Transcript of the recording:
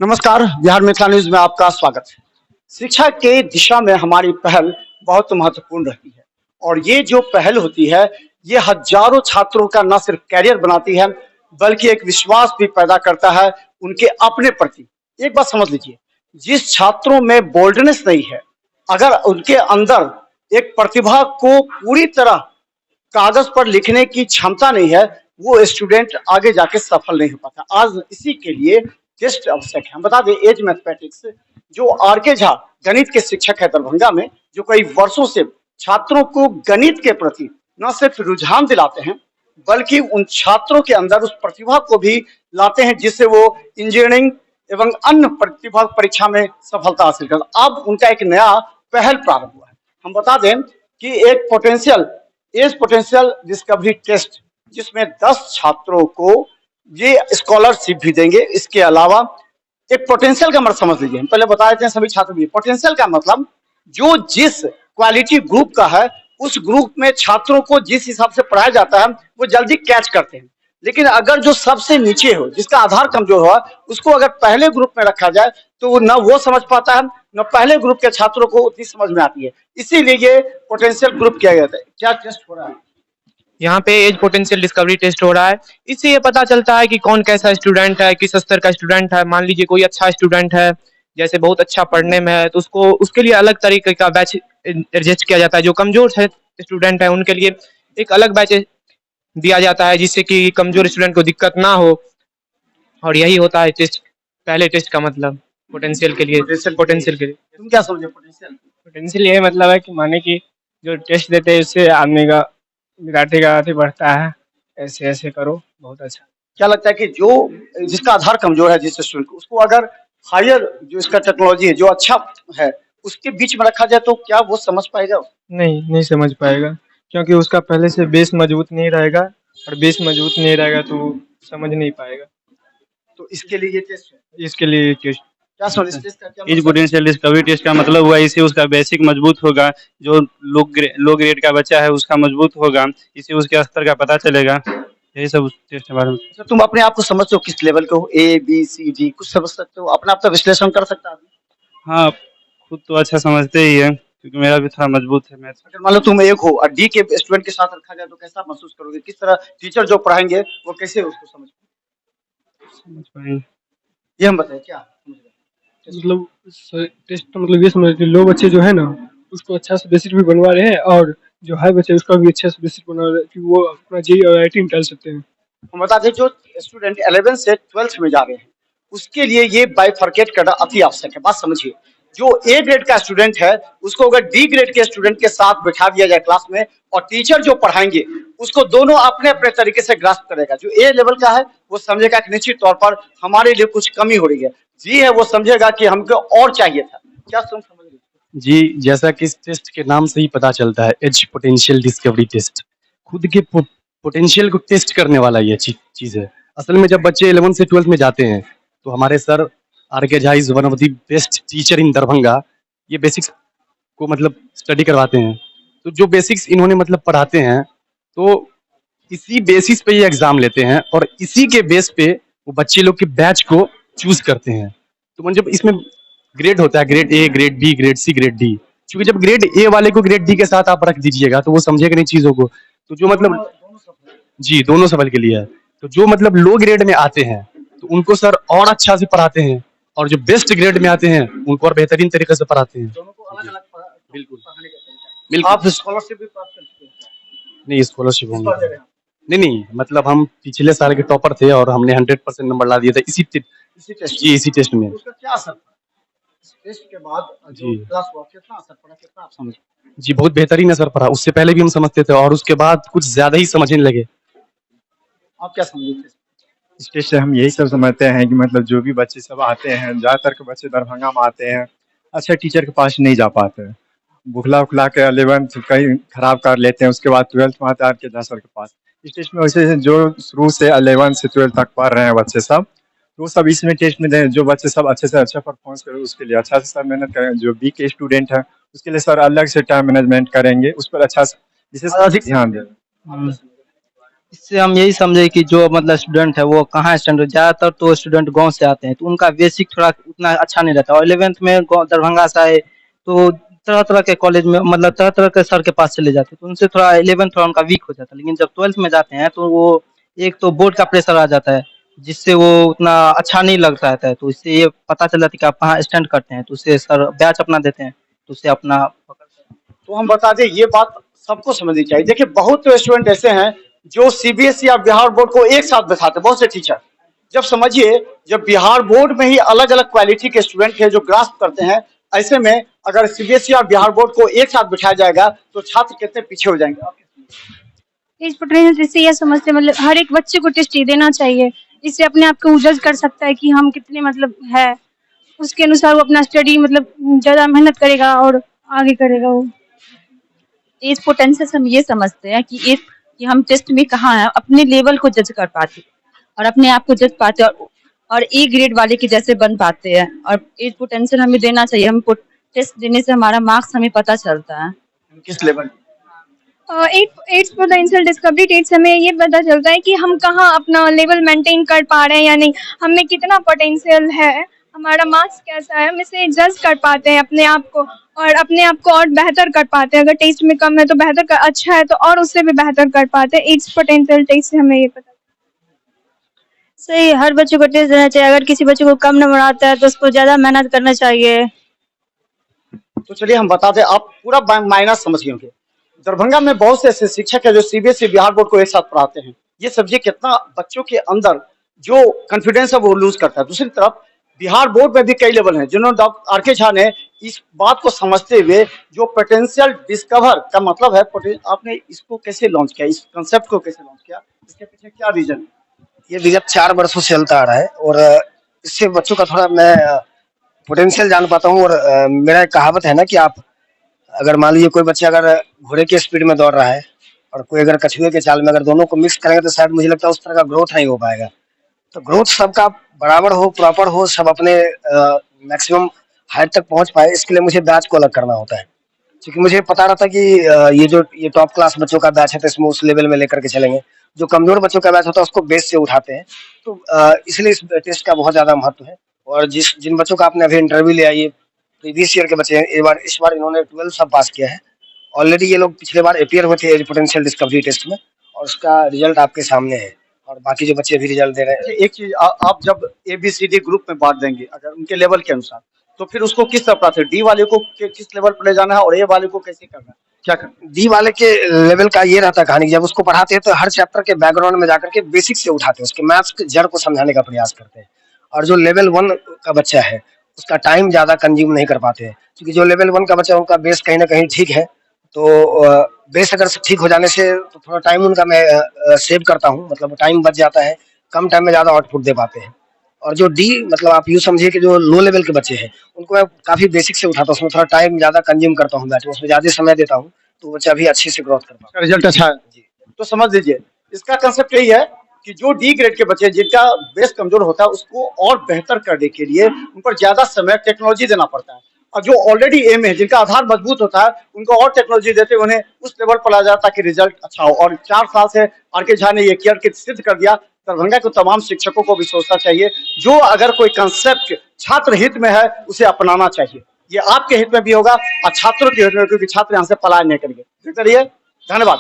नमस्कार, बिहार मिथिला न्यूज में आपका स्वागत है। शिक्षा के दिशा में हमारी पहल बहुत महत्वपूर्ण रहती है और ये जो पहल होती है ये हजारों छात्रों का न सिर्फ कैरियर बनाती है बल्कि एक विश्वास भी पैदा करता है उनके अपने प्रति। एक बात समझ लीजिए, जिस छात्रों में बोल्डनेस नहीं है, अगर उनके अंदर एक प्रतिभा को पूरी तरह कागज पर लिखने की क्षमता नहीं है, वो स्टूडेंट आगे जाके सफल नहीं हो पाता। आज इसी के लिए टेस्ट आवश्यक है। हम बता दें, एज मैथमेटिक्स जो आर के झा गणित के शिक्षक है दरभंगा में, जो कई वर्षों से छात्रों को गणित के प्रति न सिर्फ रुझान दिलाते हैं बल्कि उन छात्रों के अंदर उस प्रतिभा को भी लाते हैं जिससे वो इंजीनियरिंग एवं अन्य प्रतिभा परीक्षा में सफलता हासिल कर। अब उनका एक नया पहल प्रारंभ हुआ है। हम बता दें कि एक पोटेंशियल डिस्कवरी टेस्ट जिसमें 10 छात्रों को ये स्कॉलरशिप भी देंगे। इसके अलावा एक पोटेंशियल का मतलब समझ लीजिए, हम पहले बता देते हैं सभी छात्र भी। पोटेंशियल का मतलब जो जिस क्वालिटी ग्रुप का है उस ग्रुप में छात्रों को जिस हिसाब से पढ़ाया जाता है वो जल्दी कैच करते हैं, लेकिन अगर जो सबसे नीचे हो, जिसका आधार कमजोर हो, उसको अगर पहले ग्रुप में रखा जाए तो वो न वो समझ पाता है न पहले ग्रुप के छात्रों को उतनी समझ में आती है। इसीलिए ये पोटेंशियल ग्रुप किया गया था। क्या टेस्ट हो रहा है यहाँ पे? एज पोटेंशियल डिस्कवरी टेस्ट हो रहा है। इससे ये पता चलता है कि कौन कैसा स्टूडेंट है, किस स्तर का स्टूडेंट है। मान लीजिए कोई अच्छा स्टूडेंट है, जैसे बहुत अच्छा पढ़ने में है, तो उसको उसके लिए अलग तरीके का बैच एडजस्ट किया जाता है। जो कमजोर है स्टूडेंट है उनके लिए एक अलग बैच दिया जाता है जिससे कि कमजोर स्टूडेंट को दिक्कत ना हो। और यही होता है टेस्ट, पहले टेस्ट का मतलब पोटेंशियल के लिए। पोटेंशियल के लिए तुम क्या समझे? पोटेंशियल ये मतलब है कि माने कि जो टेस्ट देते हैं उससे आदमी का विद्यार्थी का अथी बढ़ता है, ऐसे ऐसे करो, बहुत अच्छा। क्या लगता है कि जो जिसका आधार कमजोर है, जिस स्टूडेंट को, उसको अगर हायर जो इसका टेक्नोलॉजी है जो अच्छा है उसके बीच में रखा जाए तो क्या वो समझ पाएगा? नहीं समझ पाएगा, क्योंकि उसका पहले से बेस मजबूत नहीं रहेगा, और बेस मजबूत नहीं रहेगा तो समझ नहीं पाएगा। तो इसके लिए ये टेस्ट है। इसके लिए टेस्ट क्या समझ इस टेस्ट का क्या एज मतलब? पोटेंशियल डिस्कवरी टेस्ट का मतलब हुआ इससे उसका बेसिक मजबूत होगा। जो लो ग्रेड का बच्चा है उसका मजबूत होगा, इससे उसके स्तर का पता चलेगा। यही सब टेस्ट के बारे में। अच्छा, तुम अपने आप को समझते हो किस लेवल के हो? ए बी सी डी कुछ समझ सकते हो? अपना आप का विश्लेषण कर सकता है? हाँ, खुद तो अच्छा समझते ही है क्योंकि मेरा भी थोड़ा मजबूत है मैथ। अगर मान लो तुम एक हो और डी के स्टूडेंट के साथ रखा जाए तो कैसा महसूस करोगे? किस तरह टीचर जो पढ़ाएंगे वो कैसे उसको समझ पाएंगे। ये हम बताएं क्या समझ रहे हैं? मतलब टेस्ट तो मतलब ये समझ लो बच्चे जो है ना उसको अच्छा से बेसिक भी बनवा रहे हैं, और जो हाई बच्चे उसका भी अच्छा से बेसिक बना रहे हैं कि वो अपना जेई और आईआईटी निकाल सकते हैं। हम बता दें, जो स्टूडेंट 11 से 12 में जा रहे हैं उसके लिए ये बाइफरकेट करना अति आवश्यक है। बात समझिए, जो ए ग्रेड का स्टूडेंट है उसको अगर डी ग्रेड के स्टूडेंट के साथ बैठा दिया जाए क्लास में और टीचर जो पढ़ाएंगे उसको दोनों अपने अपने तरीके से ग्रास्प करेगा। जो ए लेवल का है वो समझेगा कि निश्चित तौर पर हमारे लिए कुछ कमी हो रही है, जी है वो समझेगा कि हमको और चाहिए था। क्या तुम समझ रहे हो? जी, जैसा कि इस टेस्ट के नाम से ही पता चलता है, एज पोटेंशियल डिस्कवरी टेस्ट खुद के पोटेंशियल को टेस्ट करने वाला ये चीज़ है। असल में जब बच्चे 11 से 12 में जाते हैं तो हमारे सर आर के Jha is one of the best teacher इन दरभंगा, ये बेसिक्स को मतलब स्टडी करवाते हैं। तो जो बेसिक्स इन्होंने मतलब पढ़ाते हैं तो इसी बेसिस पे ये एग्जाम लेते हैं और इसी के बेस पे वो बच्चे लोग के बैच को चूज करते हैं। तो मतलब इसमें ग्रेड होता है, grade A, grade B, grade C, grade D. क्योंकि जब ग्रेड ए वाले को ग्रेड डी के साथ आप रख दीजिएगा तो वो समझेगा नहीं चीजों को। तो जो मतलब जी दोनों सवाल के लिए है। तो जो मतलब लो ग्रेड में आते हैं तो उनको सर और अच्छा से पढ़ाते हैं, और जो बेस्ट ग्रेड में आते हैं उनको और बेहतरीन तरीके से पढ़ाते हैं। दोनों को अलग-अलग बिल्कुल पढ़ाने का तरीका। बिल्कुल। आप स्कॉलरशिप भी प्राप्त कर चुके हैं? नहीं, स्कॉलरशिप इस होंगे बार दे रहे हैं? नहीं, मतलब हम पिछले साल के टॉपर थे और हमने 100% नंबर ला दिया था इसी इसी टेस्ट जी इसी टेस्ट में। उसका क्या असर था? इस टेस्ट के बाद जो जी। क्लास हुआ कितना असर पड़ा, कितना आप समझ? जी बहुत बेहतरीन असर पड़ा। उससे पहले भी हम समझते थे और उसके बाद कुछ ज्यादा ही समझने लगे। आप क्या समझे थे? इस टेस्ट से हम यही सब समझते हैं कि मतलब जो भी बच्चे सब आते हैं, ज़्यादातर के बच्चे दरभंगा में आते हैं, अच्छे टीचर के पास नहीं जा पाते हैं। बुखला उखला के 11th कहीं खराब कर लेते हैं, उसके बाद 12th में आते हैं के सर के पास। इस टेस्ट में वैसे जो शुरू से 11 से 12 तक पढ़ रहे हैं बच्चे सब, तो वो सब इसमें टेस्ट में दें। जो बच्चे सब अच्छे से अच्छा परफॉर्मेंस करें उसके लिए अच्छा से सर मेहनत करें। जो बी के स्टूडेंट हैं उसके लिए सर अलग से टाइम मैनेजमेंट करेंगे, उस पर अच्छा से विशेष ध्यान दें। इससे हम यही समझे कि जो मतलब स्टूडेंट है वो कहाँ स्टैंडर्ड, ज़्यादातर तो स्टूडेंट गांव से आते हैं तो उनका बेसिक थोड़ा उतना अच्छा नहीं रहता, और 11th में दरभंगा से आए तो तरह तरह के कॉलेज में मतलब तरह तरह के सर के पास चले जाते हैं, तो उनसे थोड़ा 11th थोड़ा उनका वीक हो जाता है। लेकिन जब 12th में जाते हैं तो वो एक तो बोर्ड का प्रेशर आ जाता है जिससे वो उतना अच्छा नहीं लगता है, तो इससे ये पता चल जाता है कि आप कहाँ स्टैंड करते हैं, तो उससे सर बैच अपना देते हैं, तो उससे अपना तो हम बता दें ये बात सबको समझनी चाहिए। देखिए बहुत स्टूडेंट ऐसे हैं जो सीबीएसई या बिहार बोर्ड को एक साथ बैठाते हैं, बहुत से टीचर। जब समझिए जब बिहार बोर्ड में ही अलग अलग क्वालिटी के स्टूडेंट है जो ग्रास्प करते हैं, ऐसे में अगर सीबीएसई और बिहार बोर्ड को एक साथ बिठाया जाएगा तो छात्र कितने पीछे हो जाएंगे। एज पोटेंशियल इससे यह समझते मतलब हर एक बच्चे को टेस्ट देना चाहिए, इससे अपने आप को जज कर सकता है कि हम कितने मतलब है, उसके अनुसार वो अपना स्टडी मतलब ज्यादा मेहनत करेगा और आगे करेगा वो। एज पोटेंशियल से हम ये समझते हैं कि हम टेस्ट में कहाँ हैं, अपने लेवल को जज कर पाते और अपने आप को जज पाते और ए ग्रेड वाले के जैसे बन पाते हैं, और एज पोटेंशियल हमें देना चाहिए। हम टेस्ट देने से हमारा मार्क्स हमें पता चलता है किस लेवल। एड्स पोटेंशियल डिस्कवरी टेस्ट हमें ये पता चलता है कि हम कहाँ अपना लेवल मेंटेन कर पा रहे हैं या नहीं, हमें कितना पोटेंशियल है, हमारा मार्क्स कैसा है, हम इसे जज कर पाते हैं अपने आप को, और अपने आप को और बेहतर कर पाते हैं। अगर टेस्ट में कम है तो बेहतर कर, अच्छा है तो और उससे भी बेहतर कर पाते हैं। एड्स पोटेंशियल टेस्ट से हमें ये पता सही, हर बच्चे को टेस्ट देना चाहिए। अगर किसी बच्चे को कम नंबर आता है तो उसको ज्यादा मेहनत करना चाहिए। तो चलिए हम बता दें, आप पूरा माइनस समझ गए होंगे। दरभंगा में बहुत से ऐसे शिक्षक है जो सीबीएसई बिहार बोर्ड को एक साथ पढ़ाते हैं। ये समझिए कितना बच्चों के अंदर जो कॉन्फिडेंस है वो लूज करता है। दूसरी तरफ बिहार बोर्ड में भी कई लेवल हैं जिन्होंने डॉक्टर आर के झा ने इस बात को समझते हुए जो पोटेंशियल डिस्कवर का मतलब है, आपने इसको कैसे लॉन्च किया, इस कंसेप्ट को कैसे लॉन्च किया, इसके पीछे क्या रीजन है? ये विगत 4 वर्षों से चलता आ रहा है और इससे बच्चों का थोड़ा मैं पोटेंशियल जान पाता हूँ। और मेरा एक कहावत है ना कि आप अगर मान लीजिए कोई बच्चा अगर घोड़े के स्पीड में दौड़ रहा है और कोई अगर कछुए के चाल में, अगर दोनों को मिक्स करेंगे तो शायद मुझे लगता है उस तरह का ग्रोथ नहीं हो पाएगा। तो ग्रोथ सबका बराबर हो, प्रॉपर हो, सब अपने मैक्सिमम हाइट तक पहुंच पाए, इसके लिए मुझे बैच को अलग करना होता है। क्योंकि मुझे पता रहता कि ये टॉप क्लास बच्चों का बैच है तो इसमें उस लेवल में लेकर के चलेंगे, जो कमजोर बच्चों का बैच होता है उसको बेस से उठाते हैं। तो इसलिए इस टेस्ट का बहुत ज्यादा महत्व है। और जिन बच्चों का आपने अभी इंटरव्यू लिया, ये प्रीवियस ईयर के बच्चे हैं, इस बार इन्होंने 12 सब पास किया है। ऑलरेडी ये लोग पिछले बार अपियर हुए थे एज पोटेंशियल डिस्कवरी टेस्ट में और उसका रिजल्ट आपके सामने है, और बाकी जो बच्चे भी रिजल्ट दे रहे हैं। एक चीज आप जब ABCD ग्रुप में बांट देंगे अगर उनके लेवल के अनुसार, तो फिर उसको किस तरह पढ़ाते हैं? डी वाले को किस लेवल पर ले जाना है और ए वाले को कैसे करना है, क्या करना? डी वाले के लेवल का ये रहता है कहानी, जब उसको पढ़ाते हैं तो हर चैप्टर के बैकग्राउंड में जाकर के बेसिक से उठाते हैं, उसके मैथ्स के जड़ को समझाने का प्रयास करते हैं। और जो लेवल 1 का बच्चा है उसका टाइम ज्यादा कंज्यूम नहीं कर पाते हैं, क्योंकि जो लेवल 1 का बच्चा है उनका बेस कहीं ना कहीं ठीक है। तो बेस अगर ठीक हो जाने से तो थोड़ा टाइम उनका मैं सेव करता हूँ, मतलब टाइम बच जाता है, कम टाइम में ज्यादा आउटपुट दे पाते हैं। और जो डी मतलब आप यूँ समझिए कि जो लो लेवल के बच्चे हैं उनको मैं काफी बेसिक से उठाता हूँ, उसमें थोड़ा टाइम ज्यादा कंज्यूम करता हूँ, बैठ उसमें ज्यादा समय देता हूँ, तो बच्चा भी अच्छे से ग्रोथ कर पाता है। रिजल्ट अच्छा है तो समझ लीजिए इसका कंसेप्ट यही है कि जो डी ग्रेड के बच्चे जिनका बेस कमजोर होता है उसको और बेहतर करने के लिए उन पर ज्यादा समय टेक्नोलॉजी देना पड़ता है, और जो ऑलरेडी ए में है जिनका आधार मजबूत होता है उनको और टेक्नोलॉजी देते हुए उन्हें उस लेवल पर ला जाता ताकि रिजल्ट अच्छा हो। और 4 साल से आर के झा ने ये किया कि सिद्ध कर दिया। दरभंगा के तमाम शिक्षकों को भी सोचना चाहिए, जो अगर कोई कंसेप्ट छात्र हित में है उसे अपनाना चाहिए। ये आपके हित में भी होगा और छात्रों के हित में, क्योंकि छात्र यहाँ से पलायन नहीं करेंगे। धन्यवाद।